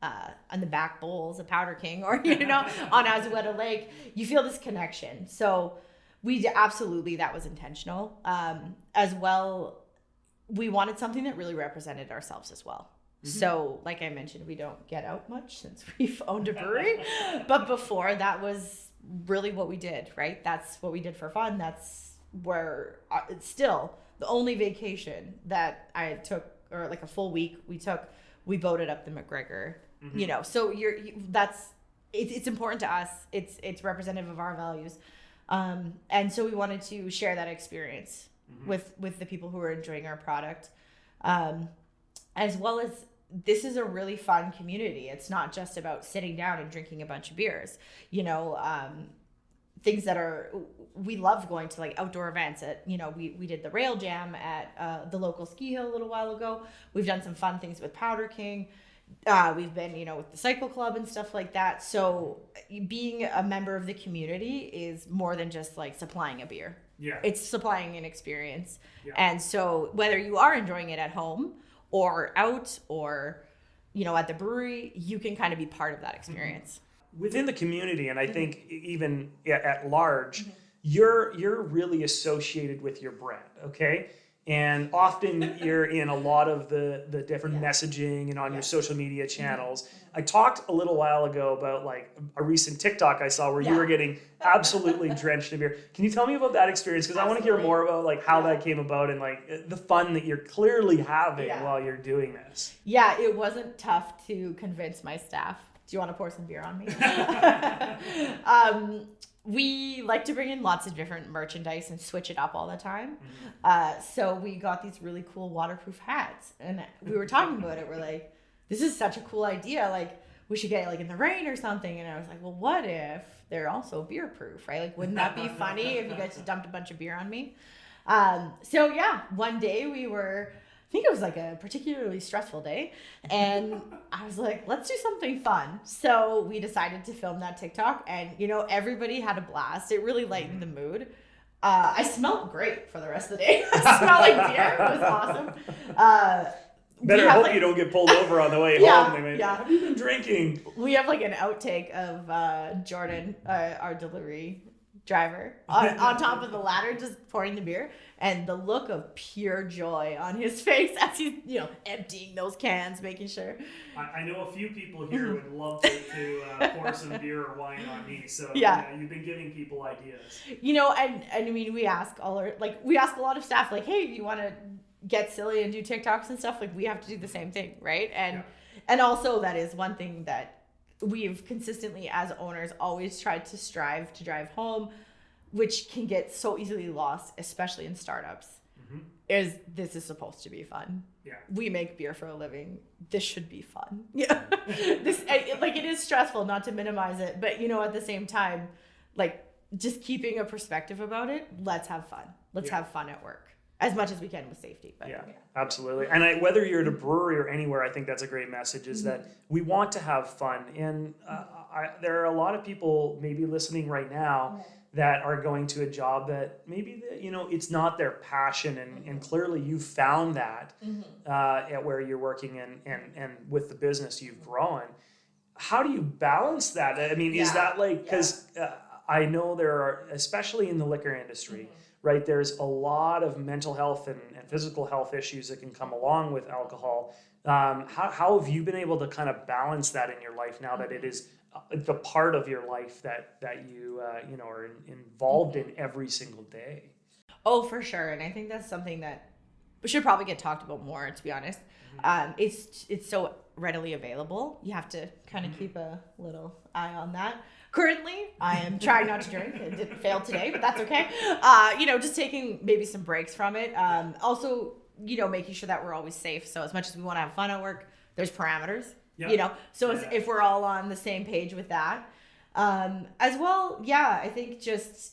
on the back bowls of Powder King, or, on Azueta Lake, you feel this connection. So absolutely, that was intentional. As well, we wanted something that really represented ourselves as well. So like I mentioned, we don't get out much since we've owned a brewery, but before that was really what we did, right? That's what we did for fun. That's where it's still the only vacation that I took, or like a full week we boated up the McGregor, so it's important to us. It's representative of our values. And so we wanted to share that experience with the people who are enjoying our product. As well as, this is a really fun community. It's not just about sitting down and drinking a bunch of beers, things that we love going to, like outdoor events we did the rail jam at the local ski hill a little while ago. We've done some fun things with Powder King. We've been, with the cycle club and stuff like that. So being a member of the community is more than just like supplying a beer. Yeah. It's supplying an experience. Yeah. And so whether you are enjoying it at home or out or, at the brewery, you can kind of be part of that experience. Within the community, and I think even at large, you're really associated with your brand, okay? And often you're in a lot of the different messaging and on your social media channels. I talked a little while ago about like a recent TikTok I saw where you were getting absolutely drenched in beer. Can you tell me about that experience? Because I want to hear more about like how that came about and like the fun that you're clearly having while you're doing this. Yeah, it wasn't tough to convince my staff. Do you want to pour some beer on me? We like to bring in lots of different merchandise and switch it up all the time. So we got these really cool waterproof hats, and we were talking about it. We're like, this is such a cool idea. Like, we should get it like in the rain or something. And I was like, well, what if they're also beer proof, right? Like, wouldn't that be funny if you guys just dumped a bunch of beer on me? So yeah, one day I think it was like a particularly stressful day, and I was like, let's do something fun. So we decided to film that TikTok, and everybody had a blast. It really lightened the mood. I smelled great for the rest of the day. I smelled like beer. It was awesome. Better hope you don't get pulled over on the way home. Have you been drinking? We have like an outtake of Jordan, our delivery driver, on top of the ladder, just pouring the beer, and the look of pure joy on his face as he's emptying those cans, making sure. I know a few people here would love to pour some beer or wine on me, so you've been giving people ideas. And I mean, we ask a lot of staff, like, hey, you want to get silly and do TikToks and stuff? Like, we have to do the same thing, right? And also, that is one thing that we've consistently, as owners, always tried to strive to drive home, which can get so easily lost, especially in startups, is this is supposed to be fun. Yeah. We make beer for a living. This should be fun. Yeah. It is stressful, not to minimize it, but at the same time, like, just keeping a perspective about it, let's have fun. Let's have fun at work. As much as we can with safety. But, absolutely. And whether you're at a brewery or anywhere, I think that's a great message, is that we want to have fun. And there are a lot of people maybe listening right now that are going to a job that maybe, it's not their passion. And clearly you found that at where you're working and with the business you've grown. How do you balance that? I mean, is that like, because I know there are, especially in the liquor industry, right? There's a lot of mental health and physical health issues that can come along with alcohol. How have you been able to kind of balance that in your life now that it is the part of your life that you are involved in every single day? Oh, for sure. And I think that's something that we should probably get talked about more, to be honest. It's so readily available. You have to kind of keep a little eye on that. Currently, I am trying not to drink. It didn't fail today, but that's okay. Just taking maybe some breaks from it. Also, making sure that we're always safe. So as much as we want to have fun at work, there's parameters, So if we're all on the same page with that. As well, I think just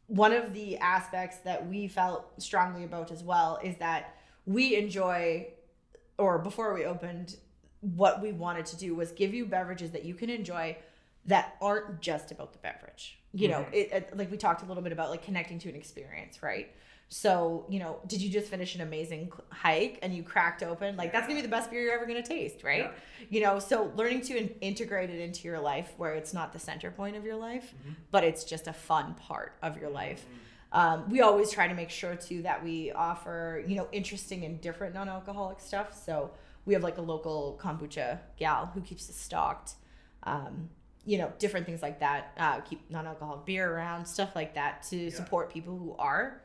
one of the aspects that we felt strongly about as well is that we enjoy, or before we opened, what we wanted to do was give you beverages that you can enjoy that aren't just about the beverage. Like we talked a little bit about like connecting to an experience, right? So, did you just finish an amazing hike and you cracked open? Like, that's going to be the best beer you're ever going to taste, right? Yeah. So learning to integrate it into your life where it's not the center point of your life, but it's just a fun part of your life. We always try to make sure, too, that we offer, interesting and different non-alcoholic stuff. So we have like a local kombucha gal who keeps us stocked. Different things like that, keep non-alcoholic beer around, stuff like that to support people who are,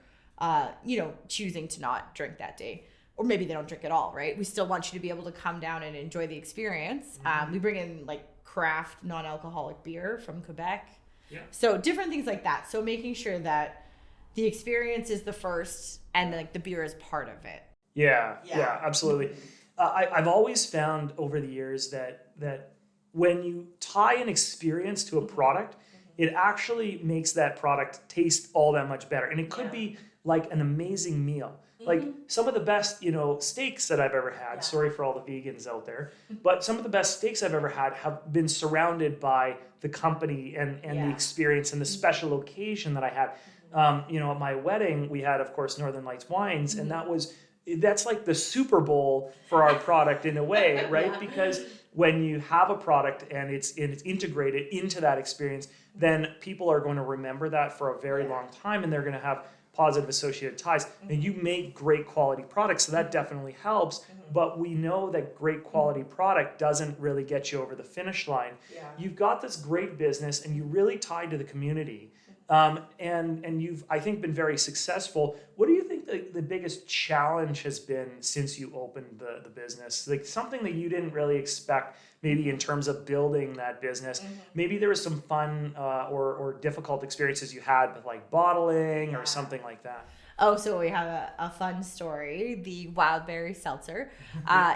choosing to not drink that day, or maybe they don't drink at all, right? We still want you to be able to come down and enjoy the experience. We bring in like craft non-alcoholic beer from Quebec. Yeah. So different things like that. So making sure that the experience is the first and like the beer is part of it. Yeah, absolutely. I've always found over the years that when you tie an experience to a product, it actually makes that product taste all that much better. And it could be like an amazing meal. Like some of the best, steaks that I've ever had, sorry for all the vegans out there, but some of the best steaks I've ever had have been surrounded by the company and the experience and the special occasion that I had. At my wedding, we had, of course, Northern Lights wines, and that's like the Super Bowl for our product in a way, right? Because when you have a product and it's integrated into that experience, then people are going to remember that for a very long time, and they're going to have positive associated ties. And you make great quality products, so that definitely helps. But we know that great quality product doesn't really get you over the finish line. Yeah. You've got this great business, and you really tied to the community. And you've, I think, been very successful. What do you think the biggest challenge has been since you opened the business? Like something that you didn't really expect, maybe in terms of building that business. Maybe there was some fun or difficult experiences you had with like bottling or something like that. Oh, so we have a fun story. The wild berry seltzer.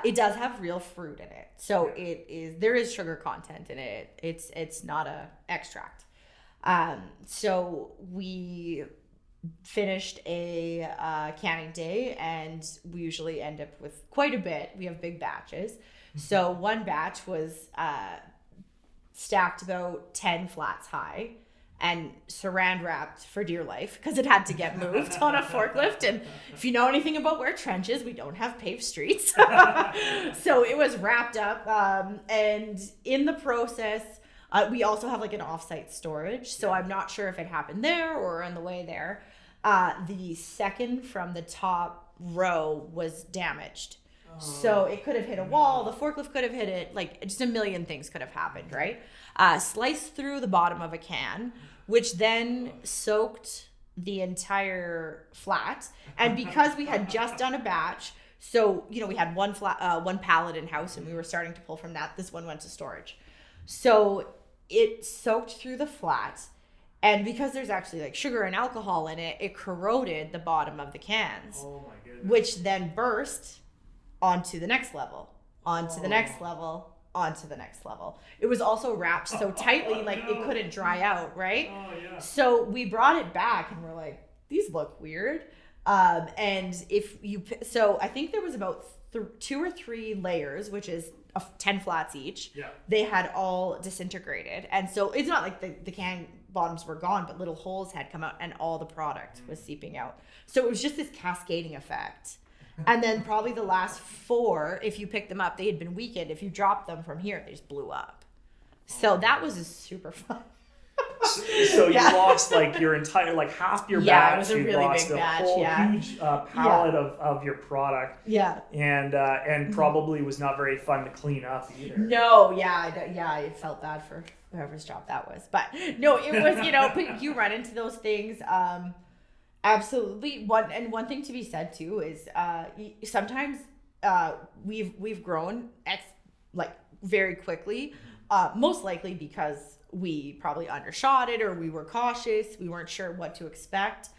It does have real fruit in it. So there is sugar content in it. It's not a extract. So we finished a canning day, and we usually end up with quite a bit. We have big batches. So one batch was stacked about 10 flats high and saran wrapped for dear life because it had to get moved on a forklift. And if you know anything about where trench is, we don't have paved streets. So it was wrapped up. And in the process, we also have like an offsite storage. So I'm not sure if it happened there or on the way there. The second from the top row was damaged. So it could have hit a wall, the forklift could have hit it, like just a million things could have happened, right? Sliced through the bottom of a can, which then soaked the entire flat. And because we had just done a batch, so, we had one pallet in house and we were starting to pull from that. This one went to storage. So it soaked through the flat. And because there's actually like sugar and alcohol in it, it corroded the bottom of the cans, Oh my goodness. which then burst onto the next level, onto the next level, onto the next level. It was also wrapped so tightly, like it couldn't dry out, right? Oh yeah. So we brought it back and we're like, these look weird. And so I think there was about 2 or 3 layers, which is 10 flats each. Yeah. They had all disintegrated. And so it's not like the can bottoms were gone, but little holes had come out and all the product was seeping out. So it was just this cascading effect. And then probably the last 4, if you picked them up, they had been weakened. If you dropped them from here, they just blew up. So that was just super fun. So you lost like your entire, like half your batch. It was a you really lost big a batch, whole yeah. huge pallet of your product. Yeah. And probably was not very fun to clean up either. No, I felt bad for whoever's job that was. But no, it was, but you run into those things. Absolutely. One thing to be said too is sometimes we've grown very quickly, most likely because we probably undershot it or we were cautious, we weren't sure what to expect.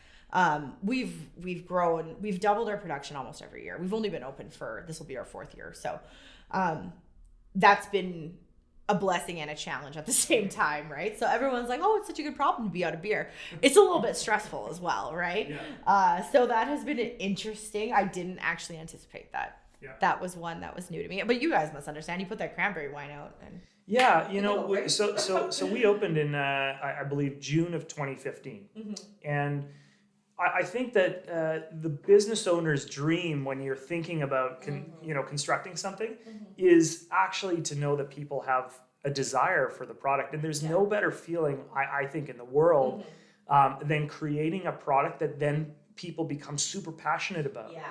We've grown, we've doubled our production almost every year. We've only been open this will be our 4th year. So that's been a blessing and a challenge at the same time, right? So everyone's like, oh, it's such a good problem to be out of beer. It's a little bit stressful as well, right? Yeah. So that has been interesting. I didn't actually anticipate that. Yeah. That was one that was new to me. But you guys must understand. You put that cranberry wine out. Yeah, so we opened in I believe June of 2015, and I think that the business owner's dream when you're thinking about constructing something is actually to know that people have a desire for the product, and there's no better feeling I think in the world than creating a product that then people become super passionate about. Yeah.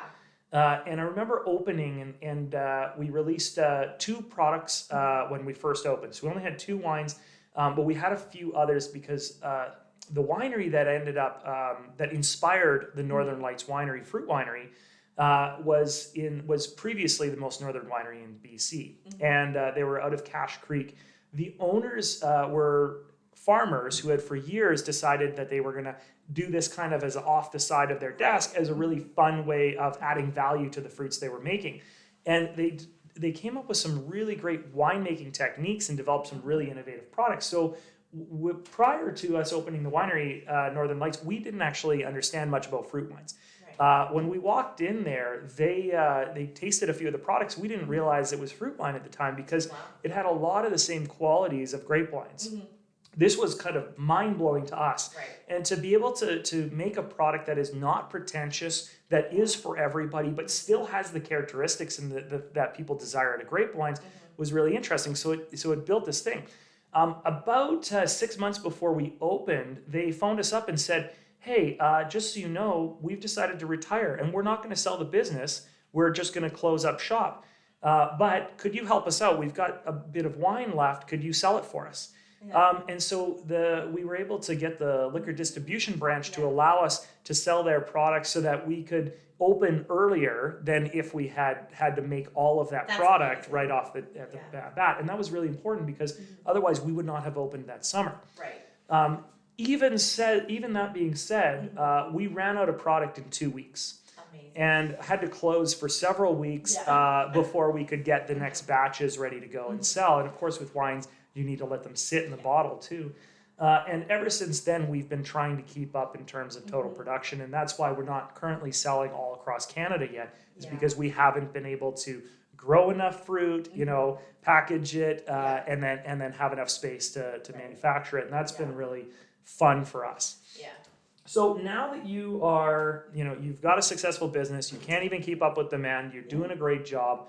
And I remember opening and we released 2 products when we first opened. So we only had 2 wines, but we had a few others because the winery that ended up, that inspired the Northern Lights Winery, Fruit Winery, was previously the most northern winery in BC. And they were out of Cache Creek. The owners were farmers who had for years decided that they were going to do this kind of as off the side of their desk as a really fun way of adding value to the fruits they were making. And they came up with some really great winemaking techniques and developed some really innovative products. So prior to us opening the winery, Northern Lights, we didn't actually understand much about fruit wines. Right. When we walked in there, they tasted a few of the products. We didn't realize it was fruit wine at the time because it had a lot of the same qualities of grape wines. This was kind of mind-blowing to us. Right. And to be able to make a product that is not pretentious, that is for everybody, but still has the characteristics and that people desire out of grape wines was really interesting. So it built this thing. About 6 months before we opened, they phoned us up and said, hey, just so you know, we've decided to retire and we're not going to sell the business. We're just going to close up shop. But could you help us out? We've got a bit of wine left. Could you sell it for us? And so we were able to get the liquor distribution branch to allow us to sell their products so that we could open earlier than if we had to make all of that product right off the bat. And that was really important because otherwise we would not have opened that summer. Right. Even that being said, we ran out of product in 2 weeks. Amazing. And had to close for several weeks before we could get the next batches ready to go and sell. And of course, with wines, you need to let them sit in the bottle too. And ever since then, we've been trying to keep up in terms of total production. And that's why we're not currently selling all across Canada yet, is because we haven't been able to grow enough fruit, package it, and then have enough space to manufacture it. And that's been really fun for us. Yeah. So now that you are, you've got a successful business, you can't even keep up with demand, you're doing a great job.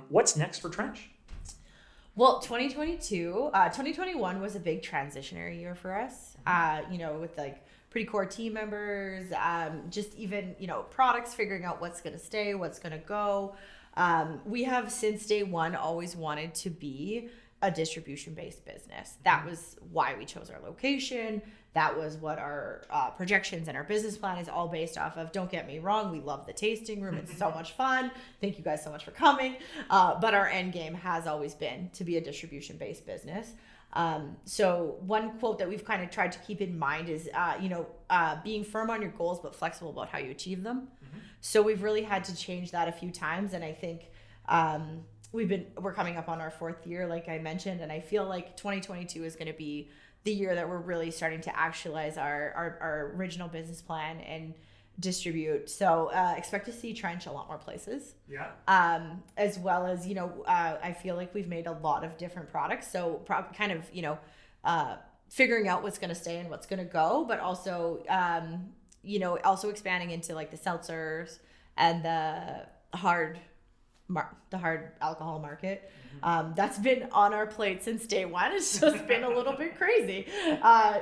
What's next for Trench? Well, 2021 was a big transitionary year for us, with like pretty core team members, just even, products, figuring out what's going to stay, what's going to go. We have since day one always wanted to be a distribution-based business. That was why we chose our location. That was what our projections and our business plan is all based off of. Don't get me wrong, we love the tasting room. It's so much fun. Thank you guys so much for coming. But our end game has always been to be a distribution-based business. So one quote that we've kind of tried to keep in mind is, being firm on your goals, but flexible about how you achieve them. Mm-hmm. So we've really had to change that a few times. And I think we're coming up on our 4th year, like I mentioned, and I feel like 2022 is going to be the year that we're really starting to actualize our original business plan and distribute. So expect to see Trench a lot more places. Yeah. As well as, I feel like we've made a lot of different products. So figuring out what's going to stay and what's going to go, but also, also expanding into like the seltzers and the hard alcohol market. That's been on our plate since day one. It's just been a little bit crazy.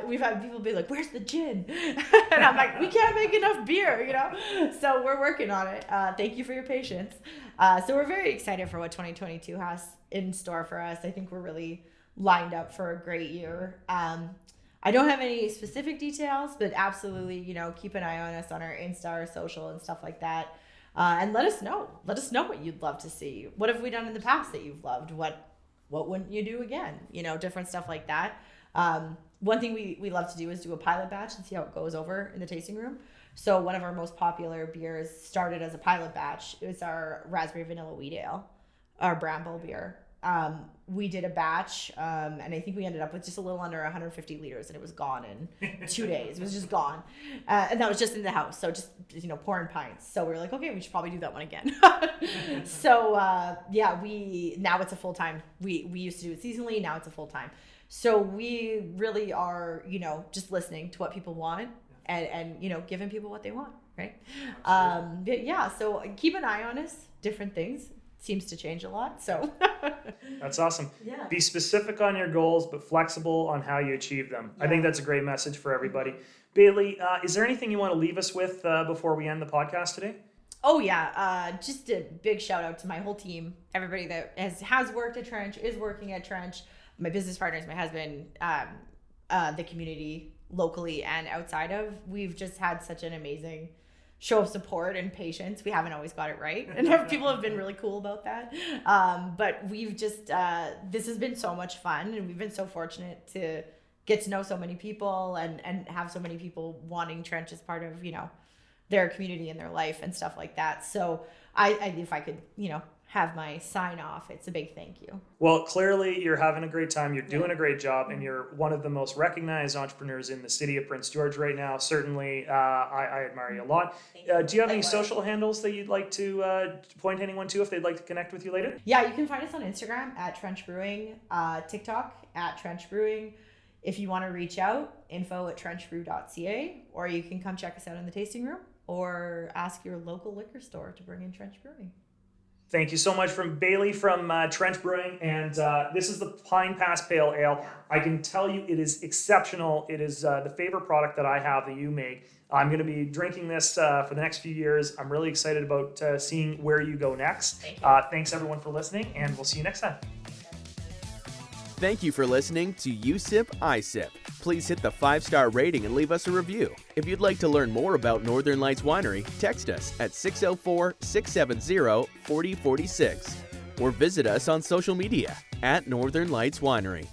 We've had people be like, where's the gin? And I'm like, we can't make enough beer, So we're working on it. Thank you for your patience. So we're very excited for what 2022 has in store for us. I think we're really lined up for a great year. I don't have any specific details, but absolutely, keep an eye on us on our Insta, our social and stuff like that. And let us know what you'd love to see. What have we done in the past that you've loved? What wouldn't you do again? Different stuff like that. One thing we love to do is do a pilot batch and see how it goes over in the tasting room. So one of our most popular beers started as a pilot batch. It was our raspberry vanilla wheat ale, our Bramble beer. We did a batch, and I think we ended up with just a little under 150 liters, and it was gone in 2 days. It was just gone. And that was just in the house. So just, pouring pints. So we were like, okay, we should probably do that one again. So, now it's a full time. We used to do it seasonally. Now it's a full time. So we really are, just listening to what people want and giving people what they want. Right. So keep an eye on us, different things. Seems to change a lot. So that's awesome. Yeah. Be specific on your goals, but flexible on how you achieve them. Yeah. I think that's a great message for everybody. Bailey, is there anything you want to leave us with before we end the podcast today? Oh yeah. Just a big shout out to my whole team. Everybody that has worked at Trench, is working at Trench, my business partners, my husband, the community locally and outside of. We've just had such an amazing show of support and patience. We haven't always got it right, and people have been really cool about that. But we've just this has been so much fun, and we've been so fortunate to get to know so many people and have so many people wanting Trench as part of their community and their life and stuff like that. So I if I could have my sign off, it's a big thank you. Well, clearly you're having a great time. You're doing a great job, and you're one of the most recognized entrepreneurs in the city of Prince George right now. Certainly, I admire you a lot. Do you have any social handles that you'd like to point anyone to if they'd like to connect with you later? Yeah, you can find us on Instagram at Trench Brewing, TikTok at Trench Brewing. If you want to reach out, info@trenchbrew.ca, or you can come check us out in the tasting room or ask your local liquor store to bring in Trench Brewing. Thank you so much from Bailey from Trench Brewing. And this is the Pine Pass Pale Ale. I can tell you it is exceptional. It is the favorite product that I have that you make. I'm going to be drinking this for the next few years. I'm really excited about seeing where you go next. Thanks everyone for listening, and we'll see you next time. Thank you for listening to You Sip, I Sip. Please hit the 5-star rating and leave us a review. If you'd like to learn more about Northern Lights Winery, text us at 604-670-4046 or visit us on social media at Northern Lights Winery.